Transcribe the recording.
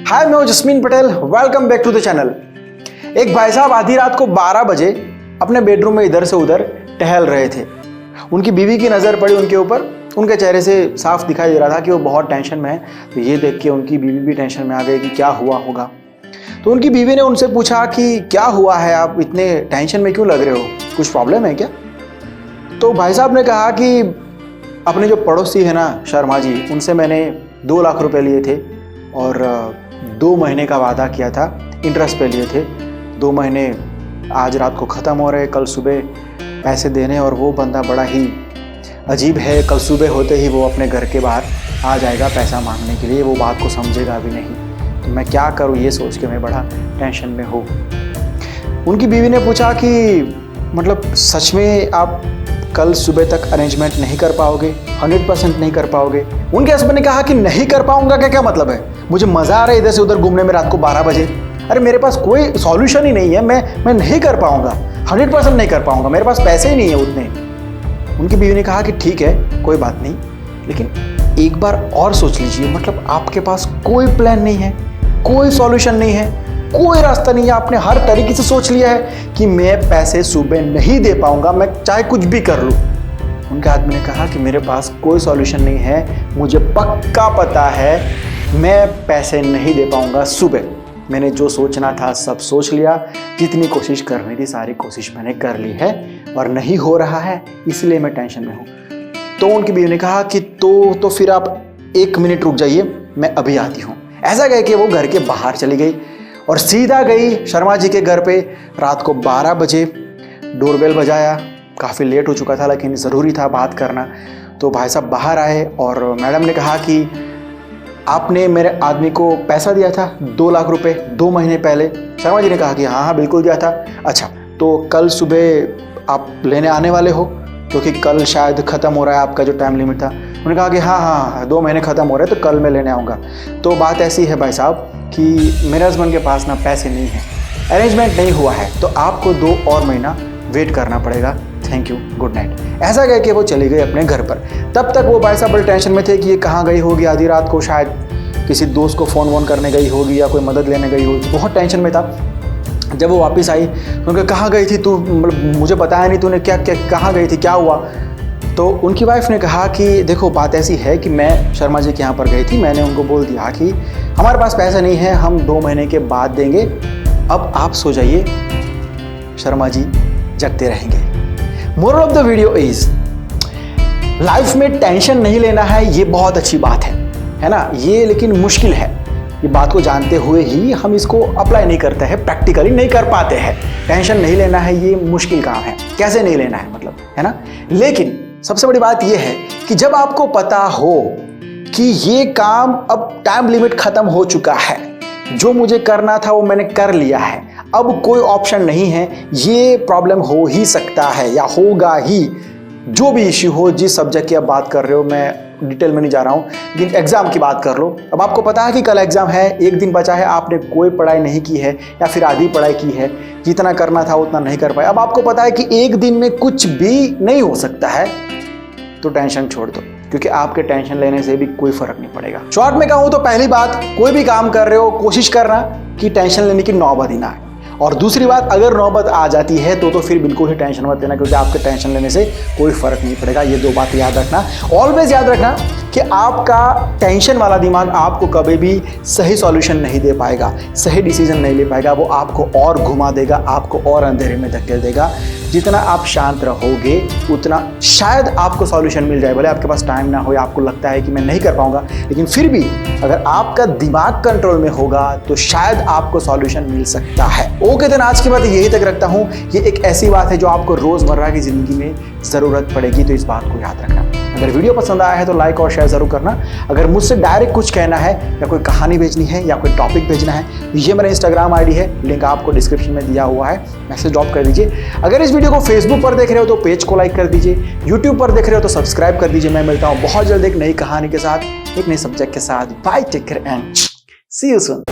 हाय, मैं हूं Jasmine Patel. Welcome back to the channel. एक भाई साहब आधी रात को 12 बजे अपने बेडरूम में इधर से उधर टहल रहे थे। उनकी बीवी की नज़र पड़ी उनके ऊपर। उनके चेहरे से साफ दिखाई दे रहा था कि वो बहुत टेंशन में है। तो ये देख के उनकी बीवी भी टेंशन में आ गई कि क्या हुआ होगा। तो उनकी बीवी ने उनसे पूछा कि क्या हुआ है, आप इतने टेंशन में क्यों लग रहे हो, कुछ प्रॉब्लम है क्या? तो भाई साहब ने कहा कि अपने जो पड़ोसी है ना शर्मा जी, उनसे मैंने 2 लाख रुपए लिए थे और 2 महीने का वादा किया था, इंटरेस्ट पे लिए थे। 2 महीने आज रात को ख़त्म हो रहे, कल सुबह पैसे देने। और वो बंदा बड़ा ही अजीब है, कल सुबह होते ही वो अपने घर के बाहर आ जाएगा पैसा मांगने के लिए। वो बात को समझेगा भी नहीं। तो मैं क्या करूँ, ये सोच के मैं बड़ा टेंशन में हूँ। उनकी बीवी ने पूछा कि मतलब सच में आप कल सुबह तक अरेंजमेंट नहीं कर पाओगे, 100% नहीं कर पाओगे? उनके हस्बैंड ने कहा कि नहीं कर पाऊंगा क्या मतलब है? मुझे मज़ा आ रहा है इधर से उधर घूमने में रात को 12 बजे। अरे मेरे पास कोई सॉल्यूशन ही नहीं है, मैं नहीं कर पाऊंगा, 100% नहीं कर पाऊंगा, मेरे पास पैसे ही नहीं है उतने। उनकी बीवी ने कहा कि ठीक है, कोई बात नहीं, लेकिन एक बार और सोच लीजिए। मतलब आपके पास कोई प्लान नहीं है, कोई सॉल्यूशन नहीं है, कोई रास्ता नहीं है। आपने हर तरीके से सोच लिया है कि मैं पैसे सुबह नहीं दे पाऊंगा, मैं चाहे कुछ भी कर लूँ। उनके आदमी ने कहा कि मेरे पास कोई सॉल्यूशन नहीं है, मुझे पक्का पता है मैं पैसे नहीं दे पाऊंगा सुबह। मैंने जो सोचना था सब सोच लिया, जितनी कोशिश करनी थी सारी कोशिश मैंने कर ली है और नहीं हो रहा है, इसलिए मैं टेंशन में हूँ। तो उनकी बीवी ने कहा कि तो फिर आप 1 मिनट रुक जाइए, मैं अभी आती हूँ। ऐसा कह के वो घर के बाहर चली गई और सीधा गई शर्मा जी के घर पे। रात को 12 बजे डोरबेल बजाया। काफ़ी लेट हो चुका था लेकिन ज़रूरी था बात करना। तो भाई साहब बाहर आए और मैडम ने कहा कि आपने मेरे आदमी को पैसा दिया था 2 लाख रुपए 2 महीने पहले। शर्मा जी ने कहा कि हाँ बिल्कुल दिया था। अच्छा, तो कल सुबह आप लेने आने वाले हो? क्योंकि कल शायद ख़त्म हो रहा है आपका जो टाइम लिमिट था। उन्होंने कहा कि हाँ 2 महीने ख़त्म हो रहे हैं, तो कल मैं लेने आऊँगा। तो बात ऐसी है भाई साहब कि मेरे हस्बैंड के पास ना पैसे नहीं है, अरेंजमेंट नहीं हुआ है, तो आपको 2 और महीना वेट करना पड़ेगा। Thank you, good night. ऐसा कह के वो चली गई अपने घर पर। तब तक वो भाई साहब बड़े टेंशन में थे कि ये कहाँ गई होगी आधी रात को, शायद किसी दोस्त को फ़ोन वोन करने गई होगी या कोई मदद लेने गई होगी। बहुत टेंशन में था। जब वो वापस आई उन्होंने कहा, कहाँ गई थी तू, मतलब मुझे बताया नहीं तूने, क्या क्या कहाँ गई थी, क्या हुआ? तो उनकी वाइफ ने कहा कि देखो बात ऐसी है कि मैं शर्मा जी के यहाँ पर गई थी, मैंने उनको बोल दिया कि हमारे पास पैसा नहीं है, हम 2 महीने के बाद देंगे, अब आप सो जाइए, शर्मा जी जगते रहेंगे। Moral of the video is, life में टेंशन नहीं लेना है, ये बहुत अच्छी बात है ना? ये लेकिन मुश्किल है। ये बात को जानते हुए ही हम इसको अप्लाई नहीं करते हैं, प्रैक्टिकली नहीं कर पाते हैं। टेंशन नहीं लेना है, ये मुश्किल काम है। कैसे नहीं लेना है मतलब, है ना? लेकिन सबसे बड़ी बात यह है कि जब आपको पता हो कि ये काम अब टाइम लिमिट खत्म हो चुका है, जो मुझे करना था वो मैंने कर लिया है, अब कोई ऑप्शन नहीं है, ये प्रॉब्लम हो ही सकता है या होगा ही। जो भी इश्यू हो, जिस सब्जेक्ट की आप बात कर रहे हो, मैं डिटेल में नहीं जा रहा हूँ, लेकिन एग्जाम की बात कर लो। अब आपको पता है कि कल एग्जाम है, 1 दिन बचा है, आपने कोई पढ़ाई नहीं की है या फिर आधी पढ़ाई की है, जितना करना था उतना नहीं कर पाए। अब आपको पता है कि 1 दिन में कुछ भी नहीं हो सकता है, तो टेंशन छोड़ दो, क्योंकि आपके टेंशन लेने से भी कोई फर्क नहीं पड़ेगा। शॉर्ट में कहूँ तो पहली बात, कोई भी काम कर रहे हो कोशिश करना कि टेंशन लेने की नौबत ही ना आए। और दूसरी बात, अगर नौबत आ जाती है तो फिर बिल्कुल ही टेंशन मत लेना, क्योंकि आपके टेंशन लेने से कोई फर्क नहीं पड़ेगा। ये 2 बात याद रखना। ऑलवेज याद रखना कि आपका टेंशन वाला दिमाग आपको कभी भी सही सॉल्यूशन नहीं दे पाएगा, सही डिसीजन नहीं ले पाएगा। वो आपको और घुमा देगा, आपको और अंधेरे में धकेल देगा। जितना आप शांत रहोगे उतना शायद आपको सॉल्यूशन मिल जाए। भले आपके पास टाइम ना हो या आपको लगता है कि मैं नहीं कर पाऊंगा, लेकिन फिर भी अगर आपका दिमाग कंट्रोल में होगा तो शायद आपको सॉल्यूशन मिल सकता है। ओके, देन आज की बात यही तक रखता हूँ। ये एक ऐसी बात है जो आपको रोजमर्रा की जिंदगी में जरूरत पड़ेगी, तो इस बात को याद रखना। अगर वीडियो पसंद आया है तो लाइक और शेयर जरूर करना। अगर मुझसे डायरेक्ट कुछ कहना है या कोई कहानी भेजनी है या कोई टॉपिक भेजना है, ये मेरा इंस्टाग्राम आईडी है, लिंक आपको डिस्क्रिप्शन में दिया हुआ है, मैसेज ड्रॉप कर दीजिए। अगर इस वीडियो को फेसबुक पर देख रहे हो तो पेज को लाइक कर दीजिए, यूट्यूब पर देख रहे हो तो सब्सक्राइब कर दीजिए। मैं मिलता हूँ बहुत जल्द एक नई कहानी के साथ, एक नए सब्जेक्ट के साथ। Bye, take care and see you soon.